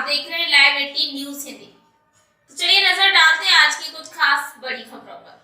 आप देख रहे हैं लाइव 18 न्यूज हिंदी। तो चलिए नजर डालते हैं आज की कुछ खास बड़ी खबरों पर।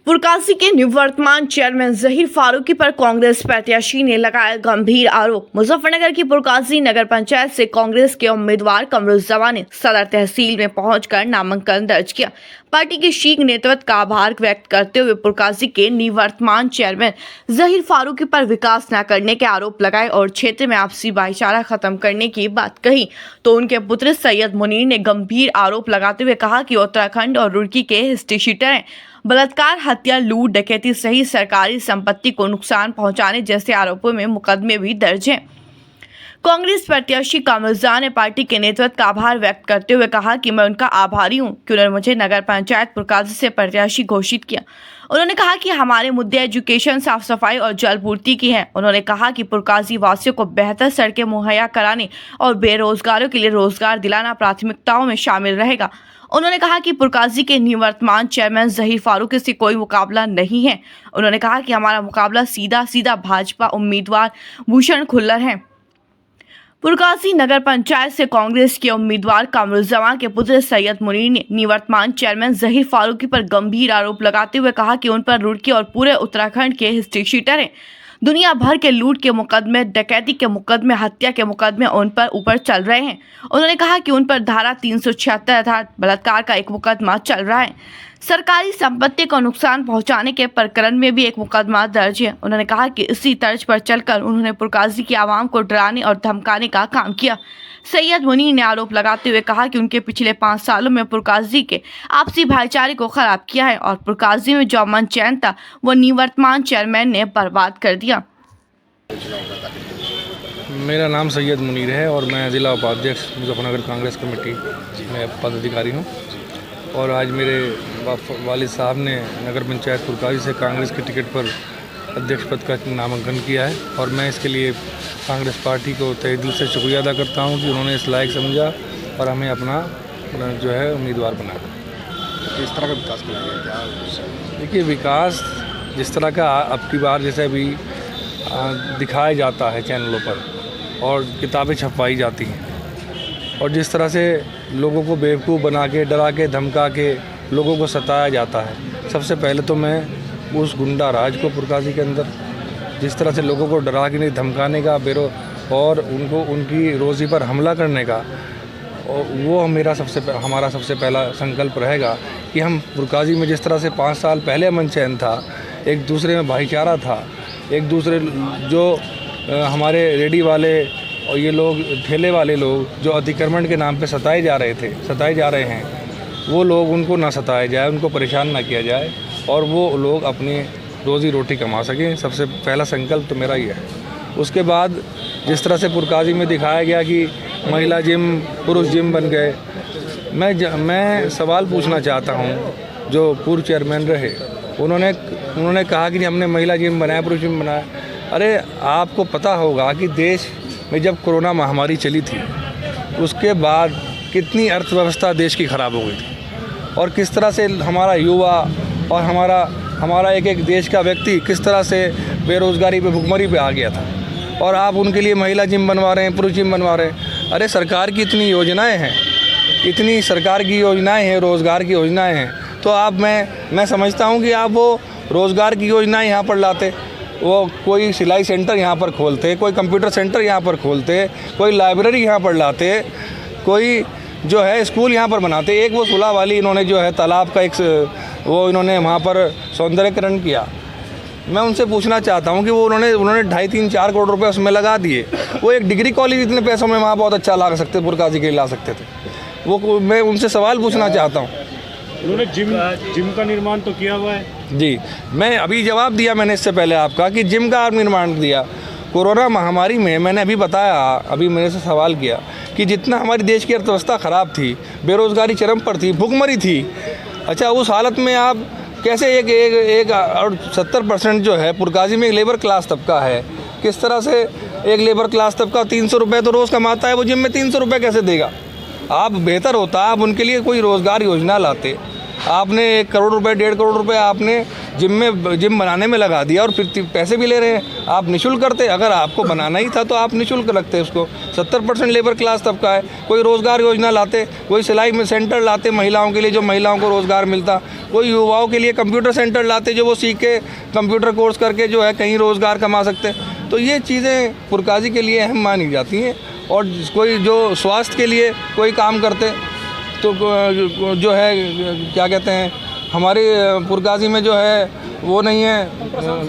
पुरकासी के निवर्तमान चेयरमैन जहीर फारूकी पर कांग्रेस प्रत्याशी ने लगाया गंभीर आरोप। मुजफ्फरनगर की पुरकासी नगर पंचायत से कांग्रेस के उम्मीदवार कमरुज्जमान ने सदर तहसील में पहुंचकर नामांकन दर्ज किया। पार्टी के शीख नेतृत्व का आभार व्यक्त करते हुए पुरकासी के निवर्तमान चेयरमैन जहीर फारूकी पर विकास न करने के आरोप लगाए और क्षेत्र में आपसी भाईचारा खत्म करने की बात कही। तो उनके पुत्र सैयद मुनीर ने गंभीर आरोप लगाते हुए कहा कि उत्तराखंड और रुड़की के हिस्ट्री शीटर हैं। बलात्कार, हत्या, लूट, डकैती सहित सरकारी संपत्ति को नुकसान पहुंचाने जैसे आरोपों में मुकदमे भी दर्ज हैं। कांग्रेस प्रत्याशी कमरुज्जमान ने पार्टी के नेतृत्व का आभार व्यक्त करते हुए कहा कि मैं उनका आभारी हूं कि उन्होंने मुझे नगर पंचायत पुरकासी से प्रत्याशी घोषित किया। उन्होंने कहा कि हमारे मुद्दे एजुकेशन, साफ सफाई और जल पूर्ति की हैं। उन्होंने कहा कि पुरकासी वासियों को बेहतर सड़कें मुहैया कराने और बेरोजगारों के लिए रोजगार दिलाना प्राथमिकताओं में शामिल रहेगा। उन्होंने कहा कि पुरकासी के निवर्तमान चेयरमैन जहीर फारूकी से कोई मुकाबला नहीं है। उन्होंने कहा कि हमारा मुकाबला सीधा भाजपा उम्मीदवार भूषण खुल्लर है। पुरकासी नगर पंचायत से कांग्रेस के उम्मीदवार कमरुज्जमान के पुत्र सैयद मुनीर ने निवर्तमान चेयरमैन जहीर फारूकी पर गंभीर आरोप लगाते हुए कहा कि उन पर रुड़की और पूरे उत्तराखंड के हिस्ट्री शीटर हैं। दुनिया भर के लूट के मुकदमे, डकैती के मुकदमे, हत्या के मुकदमे उन पर ऊपर चल रहे हैं। उन्होंने कहा कि उन पर धारा 376 अर्थात बलात्कार का एक मुकदमा चल रहा है। सरकारी संपत्ति को नुकसान पहुंचाने के प्रकरण में भी एक मुकदमा दर्ज है। उन्होंने कहा कि इसी तर्ज पर चलकर उन्होंने पुरकासी की आवाम को डराने और धमकाने का काम किया। सैयद मुनीर ने आरोप लगाते हुए कहा कि उनके पिछले 5 सालों में पुरकासी के आपसी भाईचारे को खराब किया है और पुरकासी में जो अमन चैन था वो निवर्तमान चेयरमैन ने बर्बाद कर दिया। मेरा नाम सैयद मुनीर है और मैं ज़िला उपाध्यक्ष मुजफ्फरनगर कांग्रेस कमेटी में पदाधिकारी हूँ। और आज मेरे वालिद साहब ने नगर पंचायत पुरकासी से कांग्रेस के टिकट पर अध्यक्ष पद का नामांकन किया है और मैं इसके लिए कांग्रेस पार्टी को तहे दिल से शुक्रिया अदा करता हूं कि उन्होंने इस लायक समझा और हमें अपना जो है उम्मीदवार बनाया। किस तरह का विकास किया गया, क्या? देखिए, विकास जिस तरह का अब की बार जैसे अभी दिखाया जाता है चैनलों पर और किताबें छपवाई जाती हैं और जिस तरह से लोगों को बेवकूफ़ बना के, डरा के, धमका के लोगों को सताया जाता है। सबसे पहले तो मैं उस गुंडा राज को पुरकासी के अंदर जिस तरह से लोगों को डरा के नहीं, धमकाने का, और उनको उनकी रोज़ी पर हमला करने का, वो हमारा सबसे पहला संकल्प रहेगा कि हम पुरकासी में जिस तरह से 5 साल पहले अमन चैन था, एक दूसरे में भाईचारा था, एक दूसरे जो हमारे रेडी वाले और ये लोग ठेले वाले लोग जो अतिक्रमण के नाम पे सताए जा रहे हैं, वो लोग उनको ना सताया जाए, उनको परेशान ना किया जाए और वो लोग अपनी रोज़ी रोटी कमा सकें। सबसे पहला संकल्प तो मेरा ही है। उसके बाद जिस तरह से पुरकासी में दिखाया गया कि महिला जिम, पुरुष जिम बन गए, मैं सवाल पूछना चाहता हूं, जो पूर्व चेयरमैन रहे उन्होंने कहा कि हमने महिला जिम बनाया, पुरुष जिम बनाया। अरे आपको पता होगा कि देश में जब कोरोना महामारी चली थी उसके बाद कितनी अर्थव्यवस्था देश की ख़राब हो गई थी और किस तरह से हमारा युवा और हमारा एक देश का व्यक्ति किस तरह से बेरोज़गारी पे, भुखमरी पे आ गया था और आप उनके लिए महिला जिम बनवा रहे हैं, पुरुष जिम बनवा रहे हैं। अरे सरकार की इतनी योजनाएं हैं, इतनी सरकार की योजनाएं हैं, रोज़गार की योजनाएं हैं, तो मैं समझता हूं कि आप वो रोज़गार की योजनाएं यहाँ पर लाते, वो कोई सिलाई सेंटर यहाँ पर खोलते, कोई कंप्यूटर सेंटर यहाँ पर खोलते, कोई लाइब्रेरी यहाँ पर लाते, कोई जो है स्कूल यहाँ पर बनाते। एक वो सुलह वाली इन्होंने जो है तालाब का वो इन्होंने वहाँ पर सौंदर्यकरण किया। मैं उनसे पूछना चाहता हूँ कि वो उन्होंने 2.5, 3, 4 करोड़ रुपए उसमें लगा दिए। वो एक डिग्री कॉलेज इतने पैसों में वहाँ बहुत अच्छा ला सकते, पुरकासी के लिए ला सकते थे। वो मैं उनसे सवाल पूछना चाहता हूँ। उन्होंने जिम का निर्माण तो किया हुआ है जी। मैं अभी जवाब दिया मैंने इससे पहले आपका कि जिम का निर्माण दिया। कोरोना महामारी में मैंने अभी बताया, अभी मेरे से सवाल किया कि जितना हमारी देश की अर्थव्यवस्था ख़राब थी, बेरोज़गारी चरम पर थी, भुखमरी थी, अच्छा उस हालत में आप कैसे एक और 70% जो है पुरकासी में एक लेबर क्लास तबका है, किस तरह से एक लेबर क्लास तबका 300 रुपये तो रोज़ कमाता है, वो जिम में 300 रुपये कैसे देगा? आप बेहतर होता आप उनके लिए कोई रोज़गार योजना लाते। आपने 1 करोड़ रुपये, 1.5 करोड़ रुपये आपने जिम बनाने में लगा दिया और फिर पैसे भी ले रहे हैं। आप निःशुल्क करते, अगर आपको बनाना ही था तो आप निःशुल्क रखते उसको। 70% लेबर क्लास तबका है, कोई रोज़गार योजना लाते, कोई सिलाई में सेंटर लाते महिलाओं के लिए जो महिलाओं को रोज़गार मिलता, कोई युवाओं के लिए कंप्यूटर सेंटर लाते जो वो सीख के कंप्यूटर कोर्स करके जो है कहीं रोज़गार कमा सकते। तो ये चीज़ें पुरकाजी के लिए अहम मानी जाती हैं। और कोई जो स्वास्थ्य के लिए कोई काम करते तो जो है क्या कहते हैं, हमारे पुरकाजी में जो है वो नहीं है,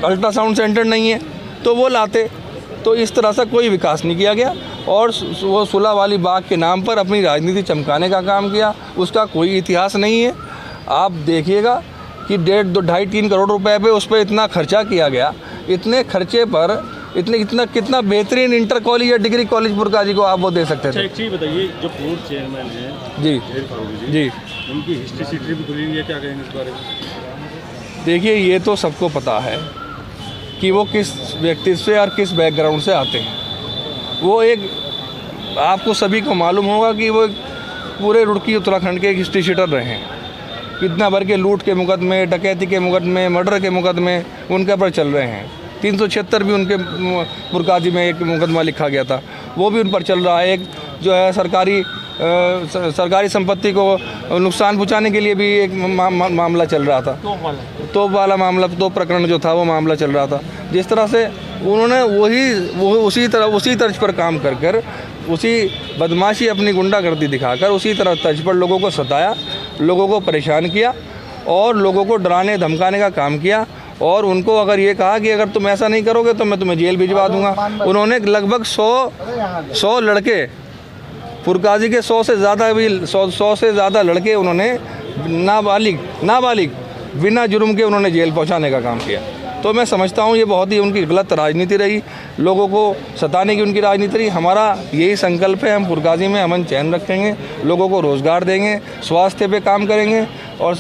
अल्ट्रासाउंड सेंटर नहीं है, तो वो लाते। तो इस तरह से कोई विकास नहीं किया गया और वो सुलह वाली बाग के नाम पर अपनी राजनीति चमकाने का काम किया। उसका कोई इतिहास नहीं है। आप देखिएगा कि 1.5-2-3 करोड़ रुपए पे उस पर इतना खर्चा किया गया। इतने खर्चे पर कितना बेहतरीन इंटर कॉलेज या डिग्री कॉलेज पुरकाजी को आप वो दे सकते थे। एक चीज़ बताइए, जो पूर्व चेयरमैन हैं जी जहीर फारूकी जी, उनकी हिस्ट्री भी खुली हुई है, क्या कहेंगे इस बारे में? देखिए ये तो सबको पता है कि वो किस व्यक्तित्व से और किस बैकग्राउंड से आते हैं। वो एक, आपको सभी को मालूम होगा कि वो पूरे रुड़की उत्तराखंड के एक हिस्ट्री शीटर रहे हैं। कितना भर के लूट के मुकदमे, डकैती के मुकदमे, मर्डर के मुकदमे उनके पर चल रहे हैं। 376 भी उनके पुरकाजी में एक मुकदमा लिखा गया था, वो भी उन पर चल रहा है। एक जो है सरकारी संपत्ति को नुकसान पहुंचाने के लिए भी एक मामला चल रहा था, तोप वाला मामला, तो प्रकरण जो था वो मामला चल रहा था। जिस तरह से उन्होंने उसी तर्ज पर काम कर उसी बदमाशी, अपनी गुंडागर्दी दिखाकर उसी तरह तर्ज पर लोगों को सताया, लोगों को परेशान किया और लोगों को डराने धमकाने का काम किया। और उनको अगर ये कहा कि अगर तुम ऐसा नहीं करोगे तो मैं तुम्हें जेल भिजवा दूंगा। उन्होंने लगभग 100 लड़के, पुरकाजी के 100 से ज़्यादा लड़के उन्होंने नाबालिग बिना जुर्म के उन्होंने जेल पहुंचाने का काम किया। तो मैं समझता हूँ ये बहुत ही उनकी गलत राजनीति रही, लोगों को सताने की उनकी राजनीति रही। हमारा यही संकल्प है, हम पुरकाजी में अमन चैन रखेंगे, लोगों को रोज़गार देंगे, स्वास्थ्य पे काम करेंगे और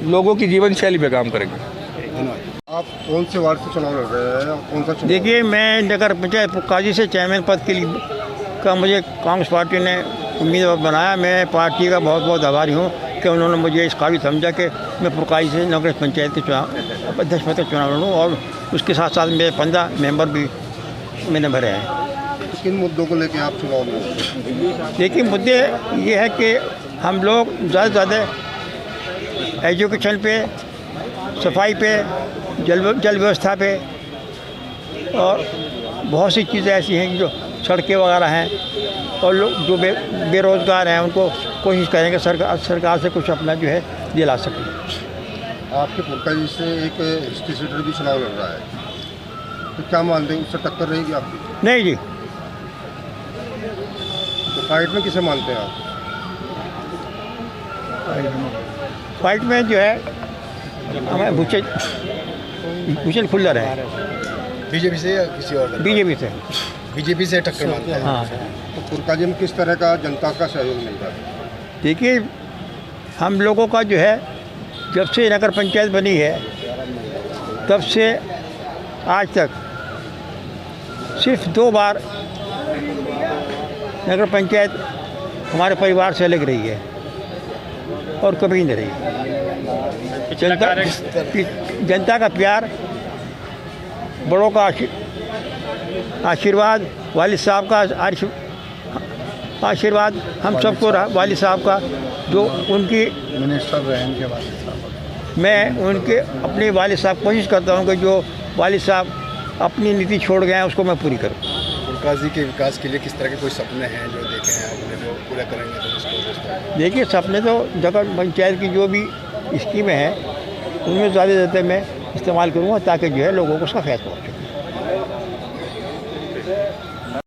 लोगों की जीवन शैली पे काम करेंगे। आप कौन से वार्ड से चुनाव लड़ रहे हैं, कौन सा चुनाव? देखिए, मैं नगर पंचायत पुरकाजी से चेयरमैन पद के लिए का मुझे कांग्रेस पार्टी ने उम्मीदवार बनाया। मैं पार्टी का बहुत बहुत आभारी हूँ कि उन्होंने मुझे इस काबिल समझा कि मैं पुरकाजी से नगर पंचायत के चुनाव अध्यक्ष पद का चुनाव लड़ूँ और उसके साथ साथ मेरे 15 मेंबर भी मैंने भरे हैं। किन मुद्दों को लेकर आप चुनाव में? देखिए, मुद्दे ये है कि हम लोग ज़्यादा से ज़्यादा एजुकेशन पे, सफाई पे, जल व्यवस्था पे और बहुत सी चीज़ें ऐसी हैं जो सड़कें वगैरह हैं और लोग जो बेरोज़गार हैं उनको कोशिश करेंगे सरकार से कुछ अपना जो है दिला सकें। आपके पुरकाजी से एक हिस्ट्री शीटर भी चुनाव लड़ रहा है, तो क्या मानते हैं उससे टक्कर रहेगी आपकी? नहीं जी। तो फाइट में किसे मानते हैं आप? फाइट में जो है हमें भूषण खुल्लर है। बीजेपी से या किसी और? बीजेपी से टक्कर मानते हैं। हाँ। तो पुरकाजी में किस तरह का जनता का सहयोग मिल रहा है? देखिए, हम लोगों का जो है जब से नगर पंचायत बनी है तब से आज तक सिर्फ 2 बार नगर पंचायत हमारे परिवार से अलग रही है और कभी नहीं रही। जनता का प्यार, बड़ों का आशीर्वाद, वालिद साहब का आशीर्वाद, हम सबको वालिद साहब का जो उनकी मिनिस्टर रहे इनके वालिद साहब, मैं उनके अपने वालिद साहब कोशिश करता हूँ कि जो वालिद साहब अपनी नीति छोड़ गए हैं उसको मैं पूरी करूँ। पुरकाजी के विकास के लिए किस तरह के कोई सपने हैं जो देखे हैं आपने, वो पूरा करेंगे तो इसको? देखिए, सपने तो नगर पंचायत की जो भी स्कीमें हैं उनमें ज़्यादा मैं इस्तेमाल करूँगा ताकि जो है लोगों को उसका फ़ायदा पहुँचे।